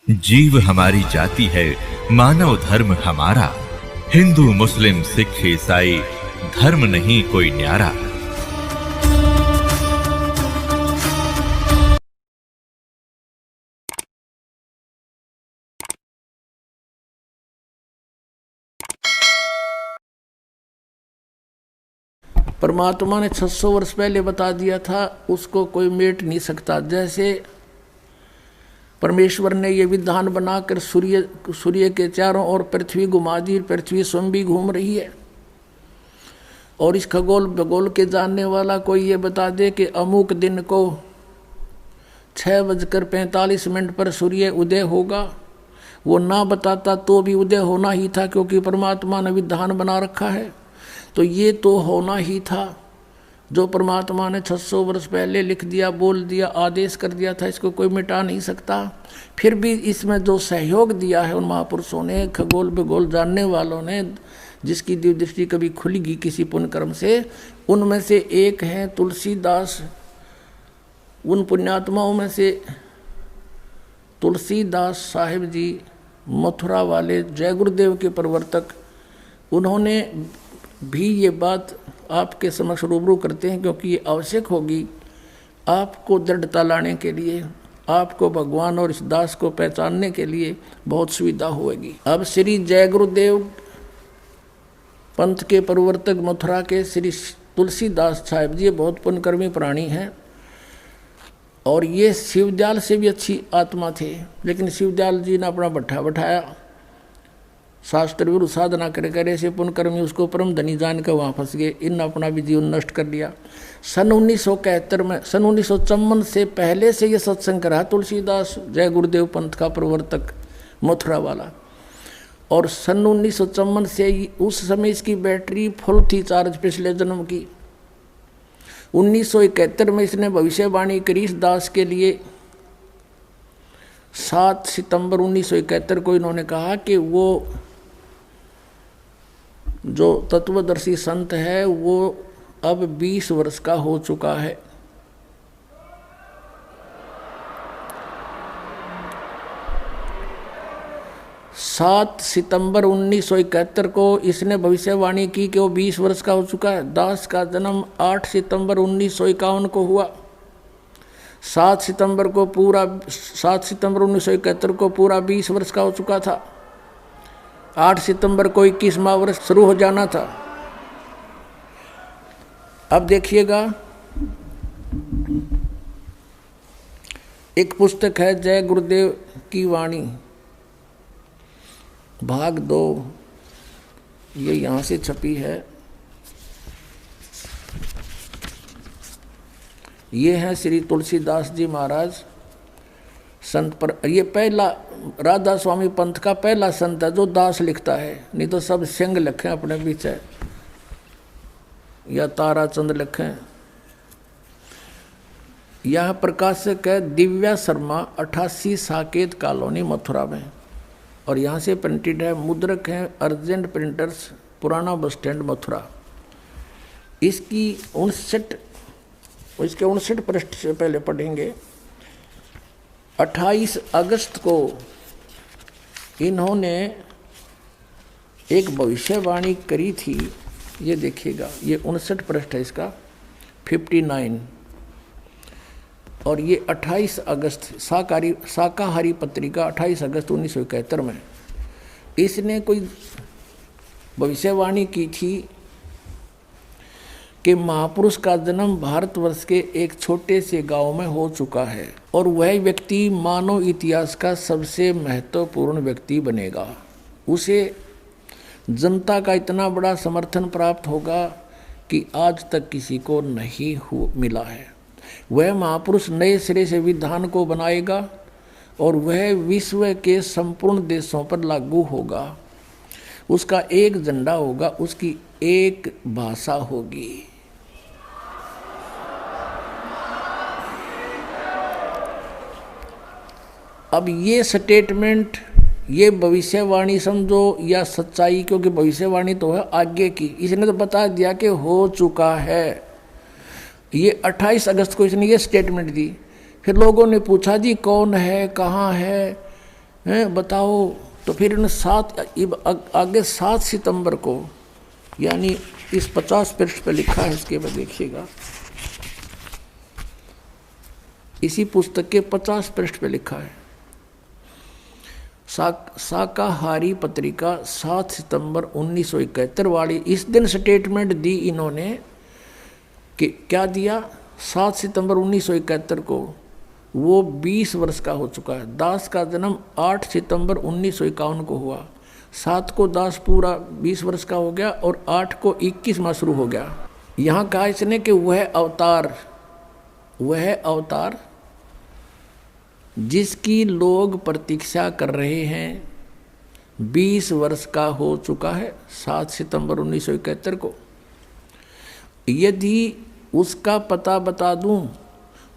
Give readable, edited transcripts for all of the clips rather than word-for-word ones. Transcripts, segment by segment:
जीव हमारी जाति है, मानव धर्म हमारा। हिंदू मुस्लिम सिख ईसाई धर्म नहीं कोई न्यारा। परमात्मा ने 600 वर्ष पहले बता दिया था, उसको कोई मेट नहीं सकता। जैसे परमेश्वर ने ये विधान बनाकर सूर्य के चारों ओर पृथ्वी घुमा दी, पृथ्वी स्वयं भी घूम रही है। और इस खगोल भूगोल के जानने वाला कोई ये बता दे कि अमुक दिन को 6:45 पर सूर्य उदय होगा, वो ना बताता तो भी उदय होना ही था, क्योंकि परमात्मा ने विधान बना रखा है। तो ये तो होना ही था, जो परमात्मा ने 600 वर्ष पहले लिख दिया, बोल दिया, आदेश कर दिया था, इसको कोई मिटा नहीं सकता। फिर भी इसमें जो सहयोग दिया है उन महापुरुषों ने, खगोल भूगोल जानने वालों ने, जिसकी दिव्य दृष्टि कभी खुलेगी किसी पुण्य कर्म से, उनमें से एक है तुलसीदास। उन पुण्यात्माओं में से तुलसीदास साहिब जी, मथुरा वाले जय गुरुदेव के प्रवर्तक, उन्होंने भी ये बात आपके समक्ष रूबरू करते हैं, क्योंकि ये आवश्यक होगी आपको दृढ़ता लाने के लिए, आपको भगवान और इस दास को पहचानने के लिए बहुत सुविधा होगी। अब श्री जय गुरुदेव पंथ के प्रवर्तक मथुरा के श्री तुलसीदास साहिब जी बहुत पुण्यकर्मी प्राणी हैं, और ये शिवदयाल से भी अच्छी आत्मा थे। लेकिन शिवदयाल जी ने अपना भट्ठा बैठाया, शास्त्र विरुद्ध साधना करे करे से पुण्यकर्मी उसको परम धनी जान कर वहाँ फंस गए। इन अपना भी जीवन नष्ट कर लिया। सन 1971 में, सन 1954 से पहले से ये सत्संग करा तुलसीदास जय गुरुदेव पंथ का प्रवर्तक मथुरा वाला। और सन 1954 से उस समय इसकी बैटरी फुल थी चार्ज पिछले जन्म की। 1971 में इसने भविष्यवाणी करी इस दास के लिए। 7 सितंबर 1971 को इन्होंने कहा कि वो जो तत्वदर्शी संत है वो अब 20 वर्ष का हो चुका है। सात सितंबर 1971 को इसने भविष्यवाणी की कि वो 20 वर्ष का हो चुका है। दास का जन्म 8 सितंबर 1951 को हुआ। 7 सितंबर 1971 को पूरा 20 वर्ष का हो चुका था। 8 सितंबर को 21वां वर्ष शुरू हो जाना था। अब देखिएगा, एक पुस्तक है जय गुरुदेव की वाणी भाग 2, ये यहाँ से छपी है। ये है श्री तुलसीदास जी महाराज संत पर। ये पहला राधा स्वामी पंथ का पहला संत है जो दास लिखता है, नहीं तो सब सिंह लिखे अपने पीछे या ताराचंद लिखे। यह प्रकाशक है दिव्या शर्मा, 88 साकेत कॉलोनी मथुरा में, और यहाँ से प्रिंटेड है। मुद्रक है अर्जेंट प्रिंटर्स, पुराना बस स्टैंड मथुरा। इसकी 59 पृष्ठ से पहले पढ़ेंगे। 28 अगस्त को इन्होंने एक भविष्यवाणी करी थी। ये देखिएगा, ये 59 पृष्ठ है इसका, 59। और ये 28 अगस्त शाकाहारी पत्रिका 28 अगस्त 1971 में इसने कोई भविष्यवाणी की थी कि महापुरुष का जन्म भारतवर्ष के एक छोटे से गांव में हो चुका है, और वह व्यक्ति मानव इतिहास का सबसे महत्वपूर्ण व्यक्ति बनेगा। उसे जनता का इतना बड़ा समर्थन प्राप्त होगा कि आज तक किसी को नहीं मिला है। वह महापुरुष नए सिरे से विधान को बनाएगा, और वह विश्व के संपूर्ण देशों पर लागू होगा। उसका एक झंडा होगा, उसकी एक भाषा होगी। अब ये स्टेटमेंट, ये भविष्यवाणी समझो या सच्चाई, क्योंकि भविष्यवाणी तो है आगे की, इसने तो बता दिया कि हो चुका है। ये 28 अगस्त को इसने ये स्टेटमेंट दी। फिर लोगों ने पूछा जी कौन है, कहाँ है, हैं बताओ। तो फिर इन आगे 7 सितंबर को, यानी इस 50 पृष्ठ पर लिखा है, इसके बाद देखिएगा, इसी पुस्तक के 50 पृष्ठ पे लिखा है, शाकाहारी पत्रिका 7 सितंबर 1971 वाली। इस दिन स्टेटमेंट दी इन्होंने कि क्या दिया, 7 सितंबर 1971 को वो 20 वर्ष का हो चुका है। दास का जन्म 8 सितंबर 1951 को हुआ। 7 को दास पूरा 20 वर्ष का हो गया और 8 को 21 माह शुरू हो गया। यहाँ कहा इसने कि वह अवतार जिसकी लोग प्रतीक्षा कर रहे हैं 20 वर्ष का हो चुका है 7 सितंबर 1971 को। यदि उसका पता बता दूं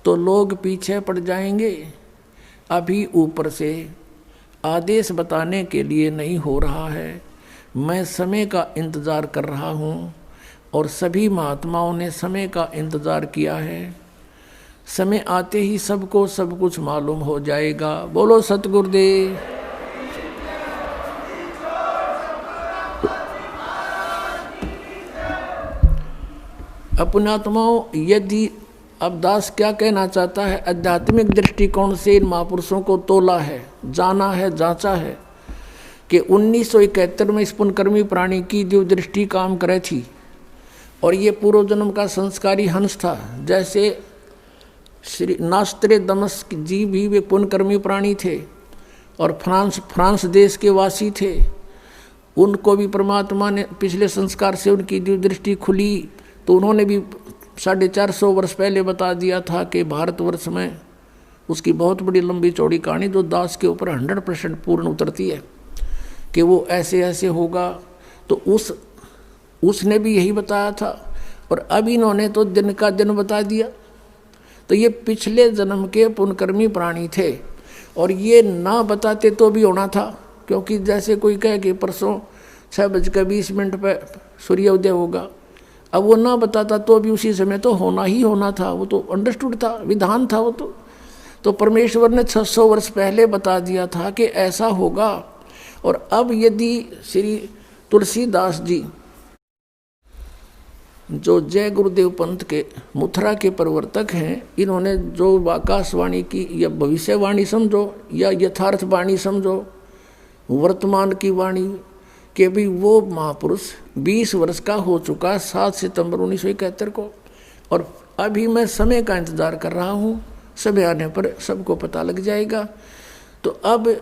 तो लोग पीछे पड़ जाएंगे। अभी ऊपर से आदेश बताने के लिए नहीं हो रहा है। मैं समय का इंतज़ार कर रहा हूँ और सभी महात्माओं ने समय का इंतज़ार किया है। समय आते ही सबको सब कुछ मालूम हो जाएगा। बोलो सतगुरुदेव। अपनात्माओं, यदि अब दास क्या कहना चाहता है, आध्यात्मिक दृष्टिकोण से इन महापुरुषों को तोला है, जाना है, जांचा है कि 1971 में इस पुण्यकर्मी प्राणी की जो दृष्टि काम करे थी और ये पूर्व जन्म का संस्कारी हंस था। जैसे श्री नास्त्रेदमस जी भी वे पुण्यकर्मी प्राणी थे और फ्रांस देश के वासी थे। उनको भी परमात्मा ने पिछले संस्कार से उनकी जो दृष्टि खुली तो उन्होंने भी 450 वर्ष पहले बता दिया था कि भारतवर्ष में उसकी बहुत बड़ी लंबी चौड़ी कहानी जो दास के ऊपर 100% पूर्ण उतरती है कि वो ऐसे ऐसे होगा। तो उसने भी यही बताया था और अब इन्होंने तो दिन का दिन बता दिया। तो ये पिछले जन्म के पुण्यकर्मी प्राणी थे और ये ना बताते तो भी होना था, क्योंकि जैसे कोई कहे कि परसों 6:20 पर सूर्योदय होगा, अब वो ना बताता तो भी उसी समय तो होना ही होना था। वो तो अंडरस्टूड था, विधान था वो तो परमेश्वर ने 600 वर्ष पहले बता दिया था कि ऐसा होगा। और अब यदि श्री तुलसीदास जी जो जय गुरुदेव पंथ के मथुरा के प्रवर्तक हैं, इन्होंने जो आकाशवाणी की या भविष्यवाणी समझो या यथार्थ वाणी समझो, वर्तमान की वाणी कि भी वो महापुरुष 20 वर्ष का हो चुका 7 सितंबर 1971 को और अभी मैं समय का इंतज़ार कर रहा हूँ, समय आने पर सबको पता लग जाएगा। तो अब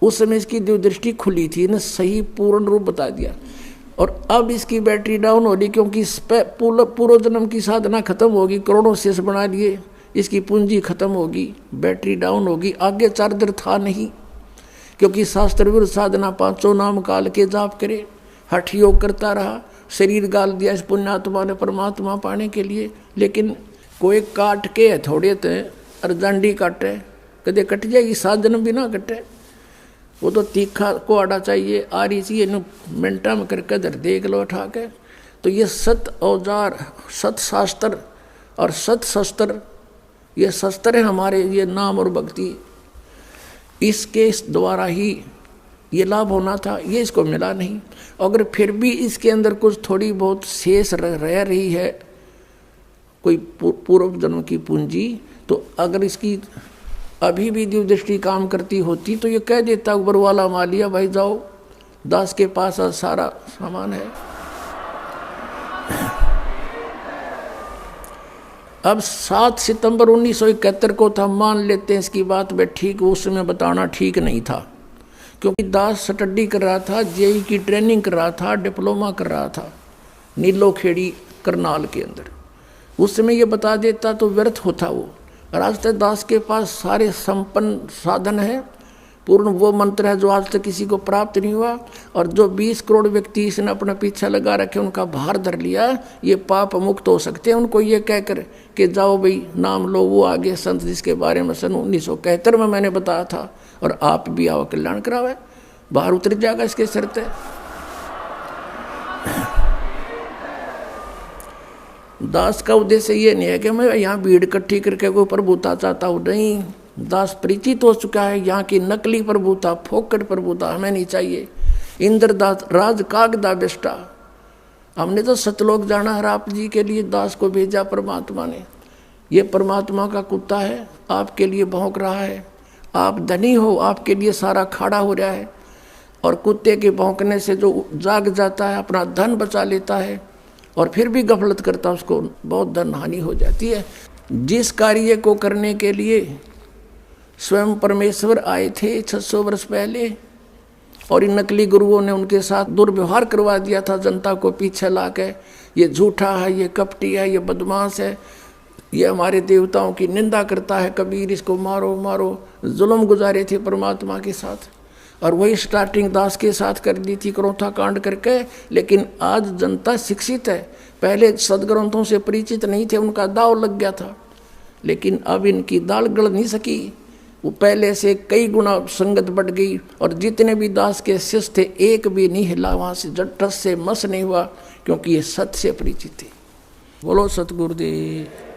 उस समय इसकी जो दृष्टि खुली थी ने सही पूर्ण रूप बता दिया और अब इसकी बैटरी डाउन हो रही, क्योंकि पूर्व जन्म की साधना खत्म होगी, करोड़ों शेष बना लिए, इसकी पूंजी खत्म होगी, बैटरी डाउन होगी, आगे चार्जर था नहीं। क्योंकि शास्त्र विरुद्ध साधना 5 नाम काल के जाप करे, हठ योग करता रहा, शरीर गाल दिया इस पुण्यात्मा ने परमात्मा पाने के लिए। लेकिन कोई काट के थोड़े थे अर्जांडी काटे, कदे कट जाएगी, 7 जन्म भी ना कटे। वो तो तीखा को आड़ा चाहिए, आ रही चाहिए मिनटा में करके दर देख लो उठा के। तो ये सत औजार, सत शास्त्र और सत शस्त्र, ये शस्त्र है हमारे, ये नाम और भक्ति, इसके द्वारा ही ये लाभ होना था, ये इसको मिला नहीं। अगर फिर भी इसके अंदर कुछ थोड़ी बहुत शेष रह रही है, कोई पूर्व जन्म की पूंजी, तो अगर इसकी अभी भी दिव्य दृष्टि काम करती होती तो ये कह देता ऊपर वाला मालिया भाई जाओ, दास के पास सारा सामान है। अब 7 सितंबर 1971 को था, मान लेते हैं इसकी बात में ठीक, उस समय बताना ठीक नहीं था, क्योंकि दास स्टडी कर रहा था, जेई की ट्रेनिंग कर रहा था, डिप्लोमा कर रहा था नीलोखेड़ी करनाल के अंदर। उस समय ये बता देता तो व्यर्थ होता वो। और आज तक दास के पास सारे संपन्न साधन है, पूर्ण वो मंत्र है जो आज तक किसी को प्राप्त नहीं हुआ। और जो 20 करोड़ व्यक्ति इसने अपना पीछा लगा रखे, उनका भार धर लिया, ये पाप मुक्त हो सकते हैं। उनको ये कहकर कि जाओ भाई नाम लो, वो आगे संत जिसके बारे में सन 1971 में मैंने बताया था, और आप भी आओ कल्याण करावे, बाहर उतर जाएगा इसके शर्त है। दास का उद्देश्य ये नहीं है कि मैं यहाँ भीड़ इकट्ठी करके कोई प्रभुता चाहता हूँ, नहीं, दास परिचित हो चुका है यहाँ की नकली प्रभुता, फोकट प्रभुता हमें नहीं चाहिए। इंद्रदास राज कागदा बेष्टा, हमने तो सतलोक जाना है, आप जी के लिए दास को भेजा परमात्मा ने। ये परमात्मा का कुत्ता है, आपके लिए भौंक रहा है। आप धनी हो, आपके लिए सारा खाड़ा हो रहा है, और कुत्ते के भौंकने से जो जाग जाता है, अपना धन बचा लेता है और फिर भी गफलत करता है, उसको बहुत धन हानि हो जाती है। जिस कार्य को करने के लिए स्वयं परमेश्वर आए थे 600 वर्ष पहले, और इन नकली गुरुओं ने उनके साथ दुर्व्यवहार करवा दिया था जनता को पीछे ला के, ये झूठा है, ये कपटी है, ये बदमाश है, ये हमारे देवताओं की निंदा करता है, कबीर इसको मारो मारो, जुल्म गुजारे थे परमात्मा के साथ। और वही स्टार्टिंग दास के साथ कर दी थी क्रोथा कांड करके। लेकिन आज जनता शिक्षित है, पहले सदग्रंथों से परिचित नहीं थे, उनका दाव लग गया था, लेकिन अब इनकी दाल गल नहीं सकी, वो पहले से कई गुना संगत बढ़ गई। और जितने भी दास के शिष्य थे एक भी नहीं हिला वहाँ से, जट्टस से मस नहीं हुआ, क्योंकि ये सत्य से परिचित थे। बोलो सतगुरुदेव।